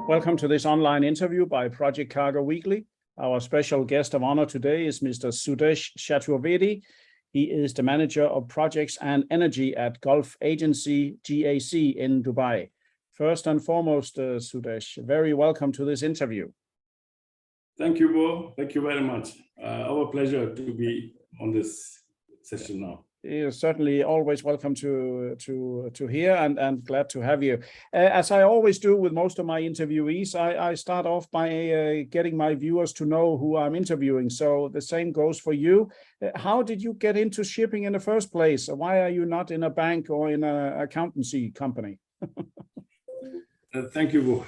Welcome to this online interview by Project Cargo Weekly. Our special guest of honor today is Mr. Sudesh Chaturvedi. He is the manager of projects and energy at Gulf agency GAC in Dubai. First and foremost, Sudesh, very welcome to this interview. Thank you, Bo. Thank you very much. Our pleasure to be on this session now. You're certainly always welcome to here and glad to have you. As I always do with most of my interviewees, I start off by getting my viewers to know who I'm interviewing. So the same goes for you. How did you get into shipping in the first place? Why are you not in a bank or in an accountancy company? Thank you, Bo.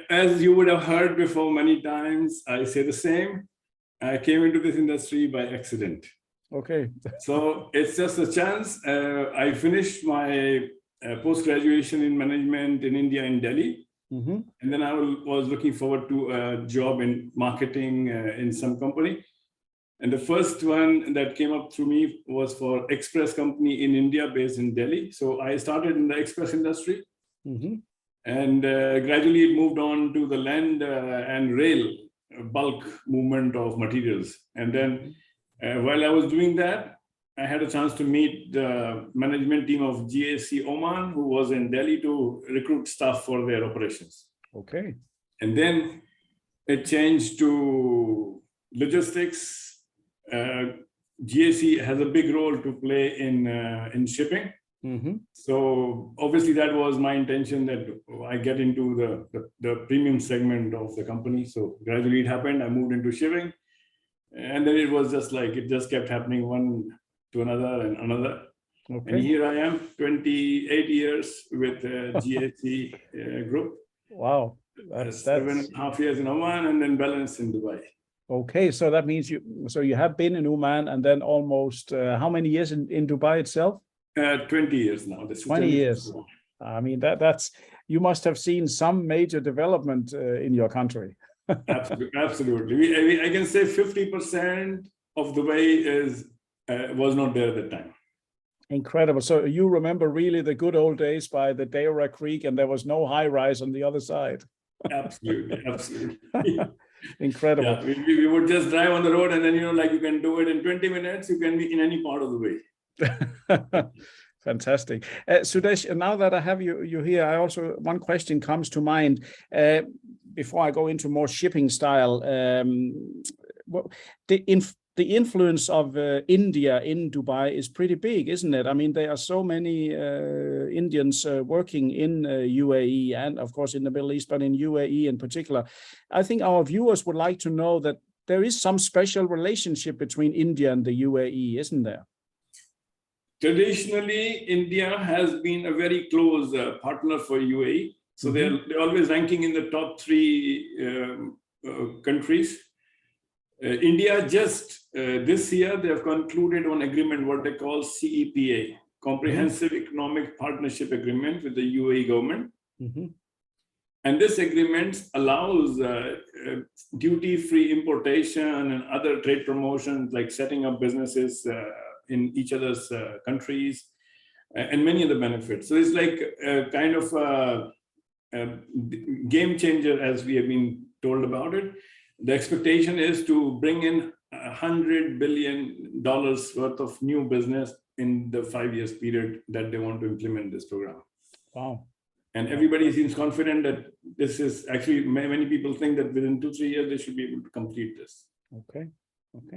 As you would have heard before many times, I say the same. I came into this industry by accident. Okay. So it's just a chance. I finished my post-graduation in management in India, in Delhi. Mm-hmm. And then I was looking forward to a job in marketing in some company. And the first one that came up through me was for Express company in India based in Delhi. So I started in the express industry. Mm-hmm. And gradually it moved on to the land and rail bulk movement of materials. And then while I was doing that, I had a chance to meet the management team of GAC Oman, who was in Delhi to recruit staff for their operations. Okay. And then it changed to logistics. GAC has a big role to play in shipping. Mm-hmm. So obviously that was my intention, that I get into the premium segment of the company. So gradually it happened. I moved into shipping. And then it was just like, it just kept happening one to another and another. Okay. And here I am, 28 years with GAC group. Wow. That's 7.5 years in Oman and then balance in Dubai. Okay, so that means you have been in Oman and then almost, how many years in Dubai itself? 20 years now. 20 years. I mean, that's, you must have seen some major development in your country. Absolutely. I can say 50% of the way was not there at the time. Incredible. So you remember really the good old days by the Deira Creek, and there was no high rise on the other side. Absolutely. Incredible. Yeah, we would just drive on the road, and then, you can do it in 20 minutes. You can be in any part of the way. Fantastic. Sudesh, now that I have you here, one question comes to mind. Before I go into more shipping style, the influence of India in Dubai is pretty big, isn't it? I mean, there are so many Indians working in U.A.E. and of course in the Middle East, but in U.A.E. in particular. I think our viewers would like to know that there is some special relationship between India and the U.A.E., isn't there? Traditionally, India has been a very close partner for U.A.E. So they're always ranking in the top 3 countries. India just this year, they have concluded an agreement, what they call CEPA, Comprehensive Economic Partnership Agreement with the U.A.E. government. Mm-hmm. And this agreement allows duty-free importation and other trade promotions, like setting up businesses in each other's countries and many other benefits. So it's like a kind of a game changer, as we have been told about it. The expectation is to bring in $100 billion worth of new business in the 5 years period that they want to implement this program. Wow. And everybody seems confident that this is actually, many people think that within 2-3 years, they should be able to complete this. Okay.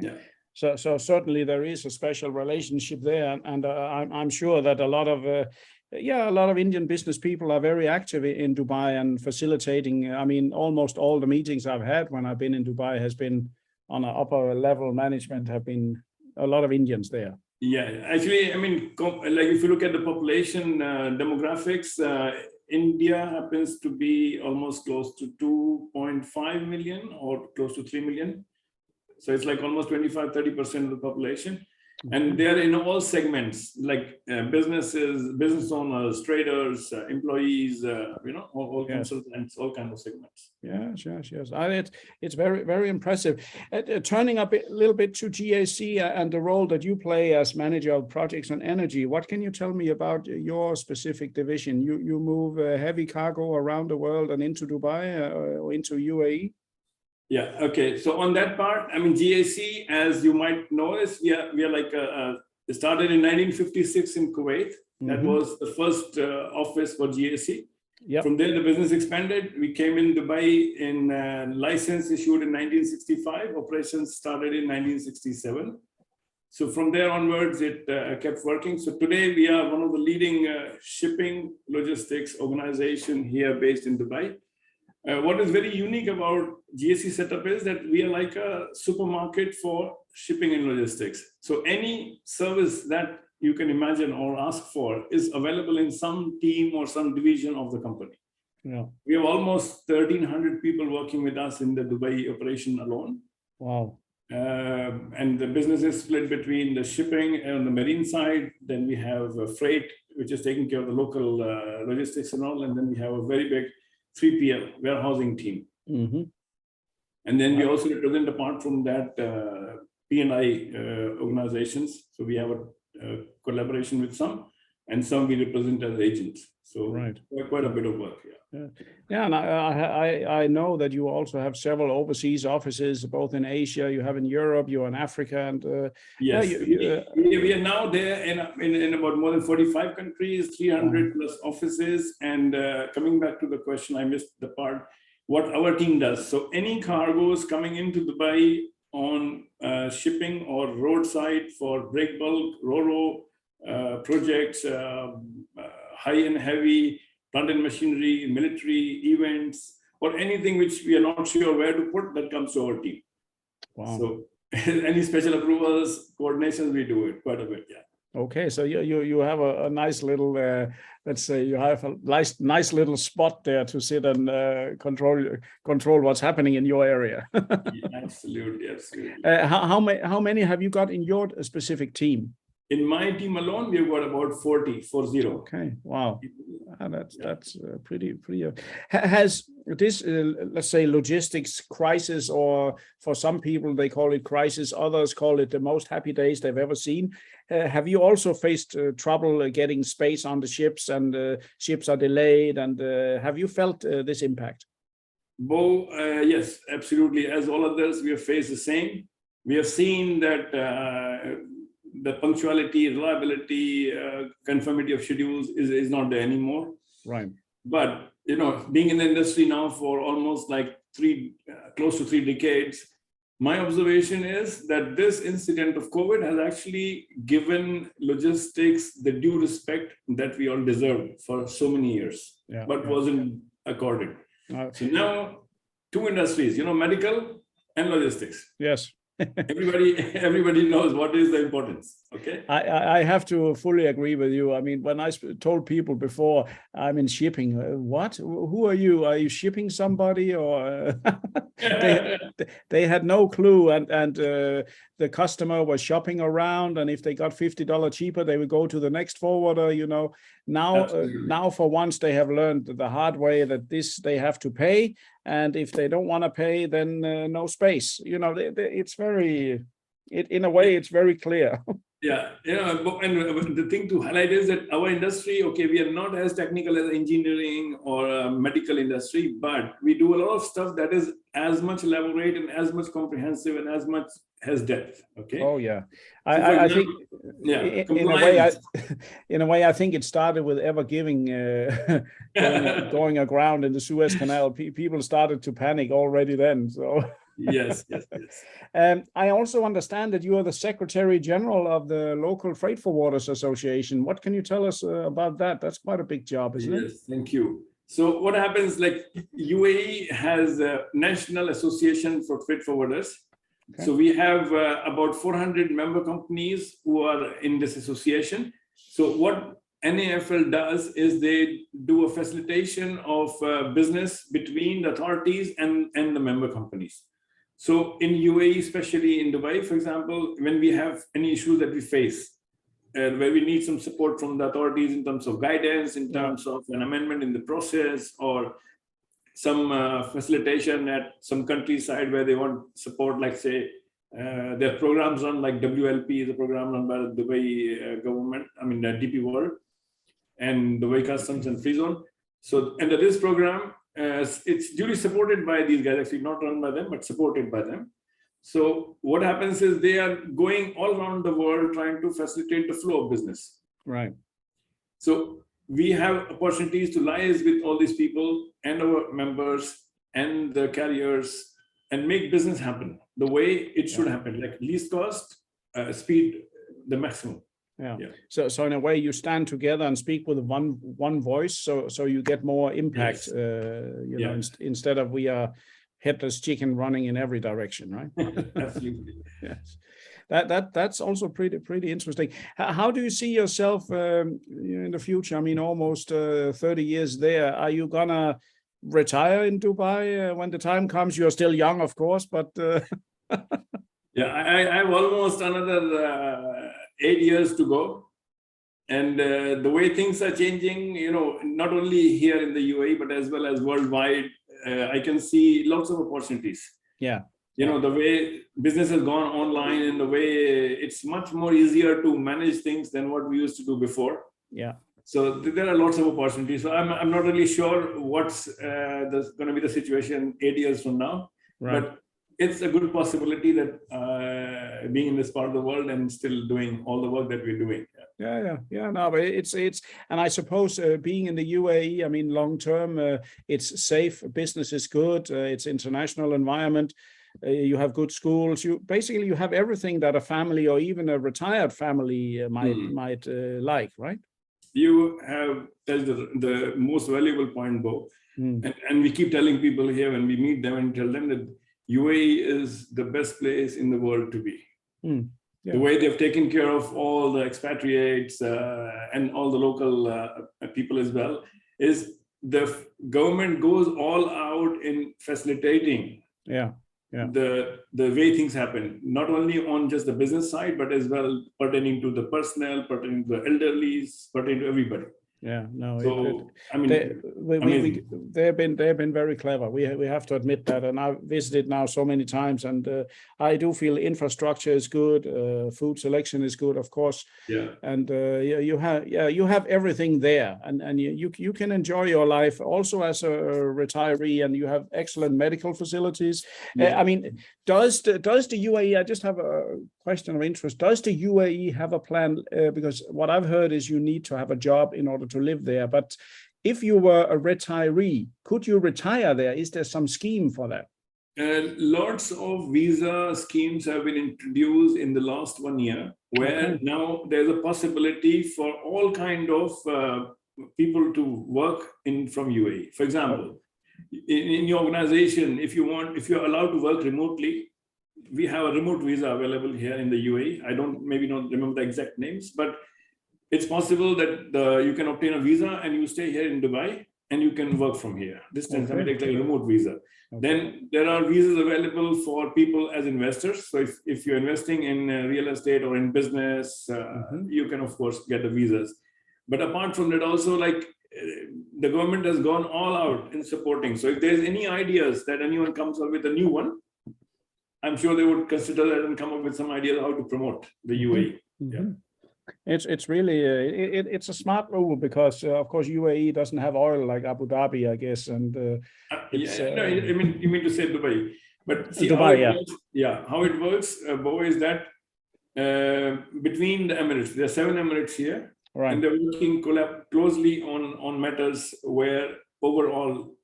Yeah. So certainly there is a special relationship there. And I'm sure that a lot of Indian business people are very active in Dubai and facilitating. I mean, almost all the meetings I've had when I've been in Dubai has been on an upper level management, have been a lot of Indians there. Yeah, actually, I mean, like if you look at the population demographics, India happens to be almost close to 2.5 million or close to 3 million. So it's like almost 25-30% of the population. And they're in all segments, like business owners, traders, employees, all consultants, all kinds of segments. Yes. It's very, very impressive. Turning up a little bit to GAC and the role that you play as manager of projects and energy, what can you tell me about your specific division? You move heavy cargo around the world and into Dubai or into U.A.E? Yeah. Okay. So on that part, I mean, GAC, as you might notice, we are like started in 1956 in Kuwait. That was the first office for GAC. Yep. From there, the business expanded. We came in Dubai in license issued in 1965. Operations started in 1967. So from there onwards, it kept working. So today, we are one of the leading shipping logistics organization here based in Dubai. What is very unique about GAC setup is that we are like a supermarket for shipping and logistics. So any service that you can imagine or ask for is available in some team or some division of the company. Yeah. We have almost 1,300 people working with us in the Dubai operation alone. Wow. And the business is split between the shipping and the marine side. Then we have freight, which is taking care of the local logistics and all. And then we have a very big 3PL warehousing team. And then we also represent, apart from that, P&I organizations. So we have a collaboration with some, and some we represent as agents. So right. Quite a bit of work. Yeah, and I know that you also have several overseas offices, both in Asia, you have in Europe, you're in Africa, and yes, we are now there in about more than 45 countries, 300 plus offices. And coming back to the question, I missed the part, what our team does. So any cargoes coming into Dubai on shipping or roadside for break bulk, RoRo projects, high and heavy, plant and machinery, military events, or anything which we are not sure where to put, that comes to our team. Wow. So any special approvals, coordinations, we do it quite a bit. Yeah. Okay, so you have a nice little, let's say you have a nice little spot there to sit and control what's happening in your area. Yeah, absolutely. How many have you got in your specific team? In my team alone, we've got about 40. Okay, wow, that's pretty. Has this, let's say, logistics crisis, or for some people they call it crisis, others call it the most happy days they've ever seen. Have you also faced trouble getting space on the ships, and ships are delayed? And have you felt this impact? Bo, yes, absolutely. As all others, we have faced the same. We have seen that the punctuality, reliability, conformity of schedules is not there anymore. Right. But, being in the industry now for almost like close to 3 decades, my observation is that this incident of COVID has actually given logistics the due respect that we all deserved for so many years, but wasn't accorded. So now 2 industries, medical and logistics. Yes. Everybody knows what is the importance. Okay, I have to fully agree with you. I mean, when I told people before I'm in shipping, what? Who are you? Are you shipping somebody? Or they had no clue, and the customer was shopping around, and if they got $50 cheaper, they would go to the next forwarder. Now for once they have learned the hard way that they have to pay, and if they don't want to pay, then no space. It's very, in a way, it's very clear. Yeah, and the thing to highlight is that our industry, okay, we are not as technical as engineering or medical industry, but we do a lot of stuff that is as much elaborate and as much comprehensive and as much has depth. Okay. Oh yeah, I think in a way, I think it started with Ever Giving going aground in the Suez Canal. People started to panic already then. So. Yes. I also understand that you are the Secretary General of the local Freight Forwarders Association. What can you tell us about that? That's quite a big job, isn't it? Yes, thank you. So what happens, like U.A.E has a National Association for Freight Forwarders. Okay. So we have about 400 member companies who are in this association. So what NAFL does is they do a facilitation of business between the authorities and the member companies. So in UAE, especially in Dubai, for example, when we have any issues that we face, where we need some support from the authorities in terms of guidance, in terms of an amendment in the process, or some facilitation at some countryside where they want support, like say, there are programs run like WLP is a program run by the Dubai government, DP World, and Dubai Customs and Free Zone. So under this program, it's duly supported by these guys, actually not run by them, but supported by them. So what happens is they are going all around the world trying to facilitate the flow of business. Right. So we have opportunities to liaise with all these people and our members and the carriers and make business happen the way it should happen, like least cost, speed, the maximum. Yeah. So in a way, you stand together and speak with one voice, so you get more impact. Yes. Instead of we are headless chicken running in every direction, right? Absolutely. Yes. That's also pretty interesting. How do you see yourself in the future? I mean, almost 30 years there. Are you gonna retire in Dubai when the time comes? You're still young, of course, but yeah, I have almost another 8 years to go. And the way things are changing, not only here in the UAE, but as well as worldwide, I can see lots of opportunities. Yeah. The way business has gone online, and the way it's much more easier to manage things than what we used to do before. Yeah. So there are lots of opportunities. So I'm not really sure what's going to be the situation 8 years from now. Right. But it's a good possibility that being in this part of the world and still doing all the work that we're doing. Yeah. No, but it's, and I suppose being in the UAE, I mean, long term, it's safe. Business is good. It's international environment. You have good schools. You have everything that a family or even a retired family might like, right? You have touched the most valuable point, Bo. And we keep telling people here when we meet them and tell them that UAE is the best place in the world to be. Yeah. The way they've taken care of all the expatriates and all the local people as well, is the government goes all out in facilitating the way things happen, not only on just the business side, but as well pertaining to the personnel, pertaining to the elderly, pertaining to everybody. Yeah, no. So they've been very clever. We have to admit that, and I've visited now so many times, and I do feel infrastructure is good, food selection is good, of course. Yeah. And you have everything there, and you can enjoy your life also as a retiree, and you have excellent medical facilities. Yeah. I mean, does the UAE? I just have a question of interest. Does the UAE have a plan? Because what I've heard is you need to have a job in order to live there. But if you were a retiree, could you retire there? Is there some scheme for that? Lots of visa schemes have been introduced in the last 1 year, where now there's a possibility for all kind of people to work from UAE. For example, in your organization, if you're allowed to work remotely, we have a remote visa available here in the UAE. I maybe not remember the exact names, but it's possible that you can obtain a visa and you stay here in Dubai and you can work from here. Distance, like a remote visa. Then there are visas available for people as investors. So if you're investing in real estate or in business, you can of course get the visas. But apart from that, also the government has gone all out in supporting. So if there's any ideas that anyone comes up with a new one, I'm sure they would consider that and come up with some ideas how to promote the UAE. Yeah. It's really it's a smart move because of course UAE doesn't have oil like Abu Dhabi, I guess, and no, you mean to say Dubai, but see Dubai, how it works, Bo, is that between the Emirates, there are 7 Emirates here, right, and they're working closely on matters where overall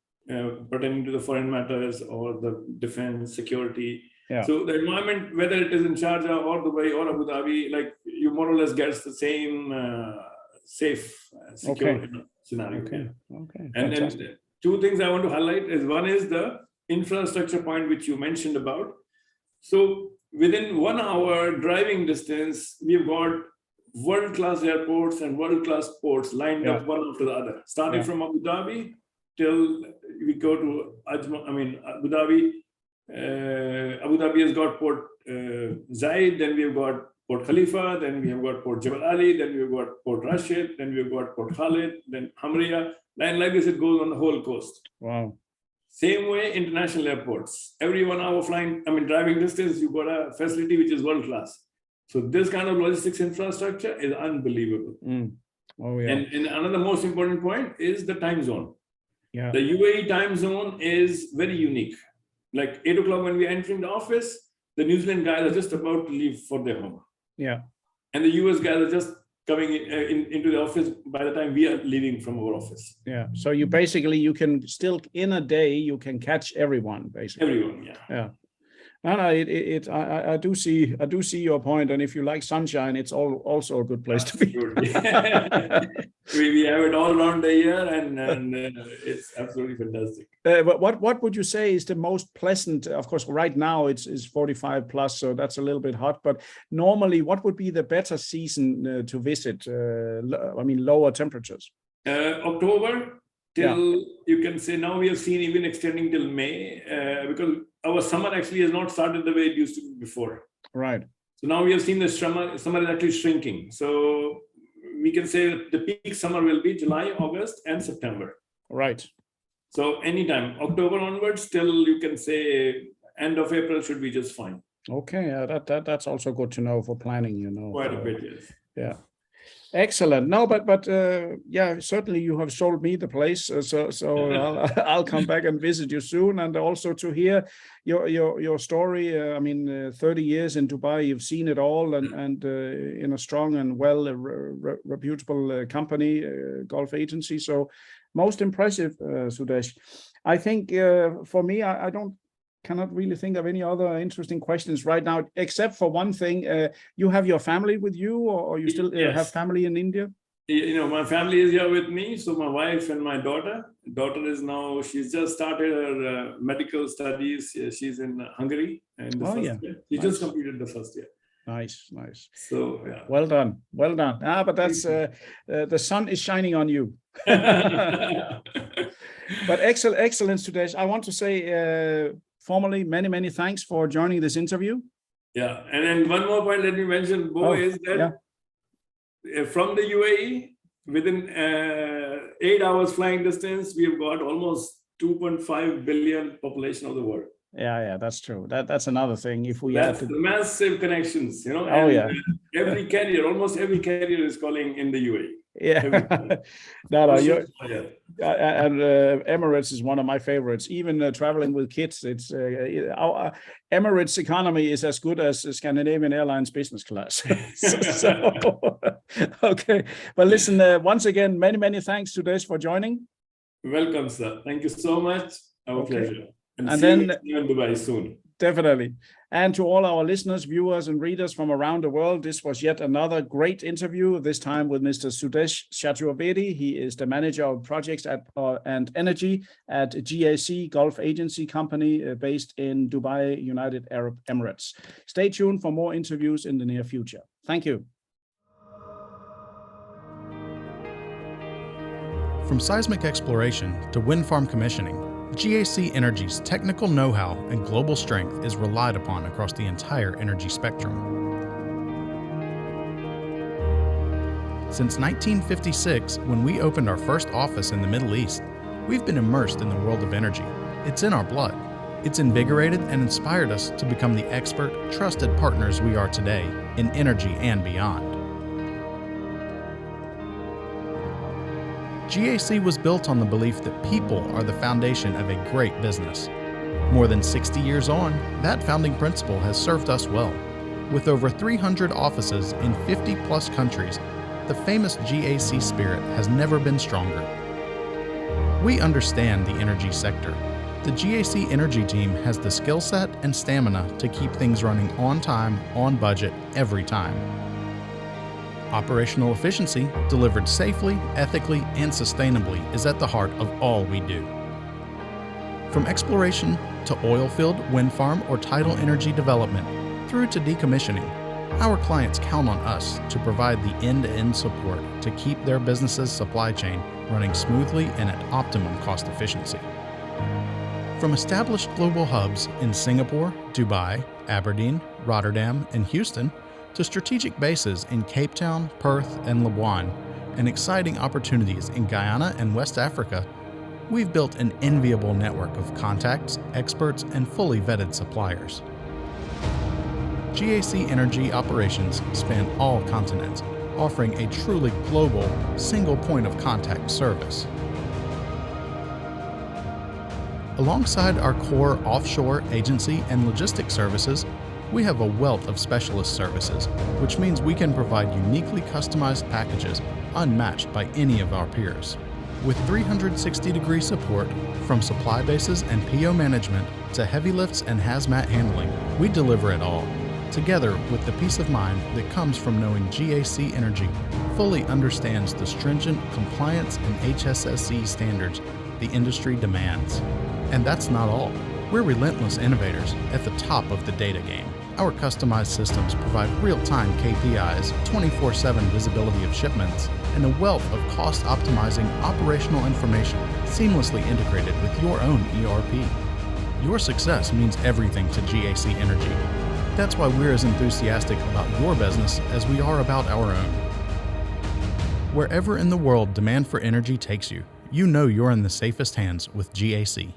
pertaining to the foreign matters or the defense, security. Yeah. So the environment, whether it is in Sharjah or Dubai or Abu Dhabi, you more or less gets the same safe, secure scenario. Okay. And then 2 things I want to highlight is, one is the infrastructure point which you mentioned about. So within 1 hour driving distance, we've got world-class airports and world-class ports lined up one after the other, starting from Abu Dhabi till we go to Abu Dhabi. Abu Dhabi has got Port Zayed, then we have got Port Khalifa, then we have got Port Jebel Ali, then we've got Port Rashid, then we've got Port Khalid, then Hamriya, and like this, it goes on the whole coast. Wow. Same way, international airports. Every 1 hour driving distance, you've got a facility which is world class. So this kind of logistics infrastructure is unbelievable. Oh, yeah. And another most important point is the time zone. Yeah. The UAE time zone is very unique. Like 8 o'clock when we're entering the office, the New Zealand guys are just about to leave for their home. Yeah. And the US guys are just coming into the office by the time we are leaving from our office. Yeah. So you can still, in a day, you can catch everyone, basically. Everyone, yeah. Yeah. No, I do see your point, and if you like sunshine, it's also a good place to be. we have it all around the year, and it's absolutely fantastic. But what would you say is the most pleasant? Of course, right now it's 45 plus, so that's a little bit hot. But normally, what would be the better season to visit? Lower temperatures. October till you can say now we have seen even extending till May because our summer actually has not started the way it used to be before. Right. So now we have seen the summer is actually shrinking. So we can say that the peak summer will be July, August, and September. Right. So anytime, October onwards, till you can say end of April should be just fine. Okay, that's also good to know for planning, Quite a bit, yes. Yeah. Excellent. No, but yeah, certainly you have sold me the place. So I'll come back and visit you soon, and also to hear your story. 30 years in Dubai, you've seen it all, and in a strong and well reputable company, golf agency. So most impressive, Sudesh. I think for me, I cannot really think of any other interesting questions right now, except for one thing. You have your family with you, or you still have family in India? My family is here with me. So my wife and my daughter she's just started her medical studies. She's in Hungary, and she just completed the first year. Nice. So yeah. Well done. But that's the sun is shining on you. But excellent, Sudesh. I want to say formally, many thanks for joining this interview. Yeah, and then one more point let me mention, Bo, is that from the UAE, within 8 hours flying distance, we have got almost 2.5 billion population of the world. Yeah, that's true. That's another thing. If we have massive connections, almost every carrier is calling in the UAE. Yeah, and Emirates is one of my favorites. Even traveling with kids, it's our Emirates economy is as good as Scandinavian Airlines business class. Okay, but listen, once again, many thanks to Sudesh for joining. Welcome, sir. Thank you so much. Our pleasure. And see then you in Dubai soon. Definitely. And to all our listeners, viewers, and readers from around the world, this was yet another great interview, this time with Mr. Sudesh Chaturvedi. He is the manager of projects and energy at GAC Golf Agency Company based in Dubai, United Arab Emirates. Stay tuned for more interviews in the near future. Thank you. From seismic exploration to wind farm commissioning, GAC Energy's technical know-how and global strength is relied upon across the entire energy spectrum. Since 1956, when we opened our first office in the Middle East, we've been immersed in the world of energy. It's in our blood. It's invigorated and inspired us to become the expert, trusted partners we are today in energy and beyond. GAC was built on the belief that people are the foundation of a great business. More than 60 years on, that founding principle has served us well. With over 300 offices in 50-plus countries, the famous GAC spirit has never been stronger. We understand the energy sector. The GAC Energy team has the skill set and stamina to keep things running on time, on budget, every time. Operational efficiency, delivered safely, ethically, and sustainably, is at the heart of all we do. From exploration to oil field, wind farm, or tidal energy development, through to decommissioning, our clients count on us to provide the end-to-end support to keep their business's supply chain running smoothly and at optimum cost efficiency. From established global hubs in Singapore, Dubai, Aberdeen, Rotterdam, and Houston, to strategic bases in Cape Town, Perth, and Labuan, and exciting opportunities in Guyana and West Africa, we've built an enviable network of contacts, experts, and fully vetted suppliers. GAC Energy operations span all continents, offering a truly global, single point of contact service. Alongside our core offshore agency and logistics services, we have a wealth of specialist services, which means we can provide uniquely customized packages unmatched by any of our peers. With 360-degree support, from supply bases and PO management to heavy lifts and hazmat handling, we deliver it all, together with the peace of mind that comes from knowing GAC Energy fully understands the stringent compliance and HSSE standards the industry demands. And that's not all. We're relentless innovators at the top of the data game. Our customized systems provide real-time KPIs, 24/7 visibility of shipments, and a wealth of cost-optimizing operational information seamlessly integrated with your own ERP. Your success means everything to GAC Energy. That's why we're as enthusiastic about your business as we are about our own. Wherever in the world demand for energy takes you, you know you're in the safest hands with GAC.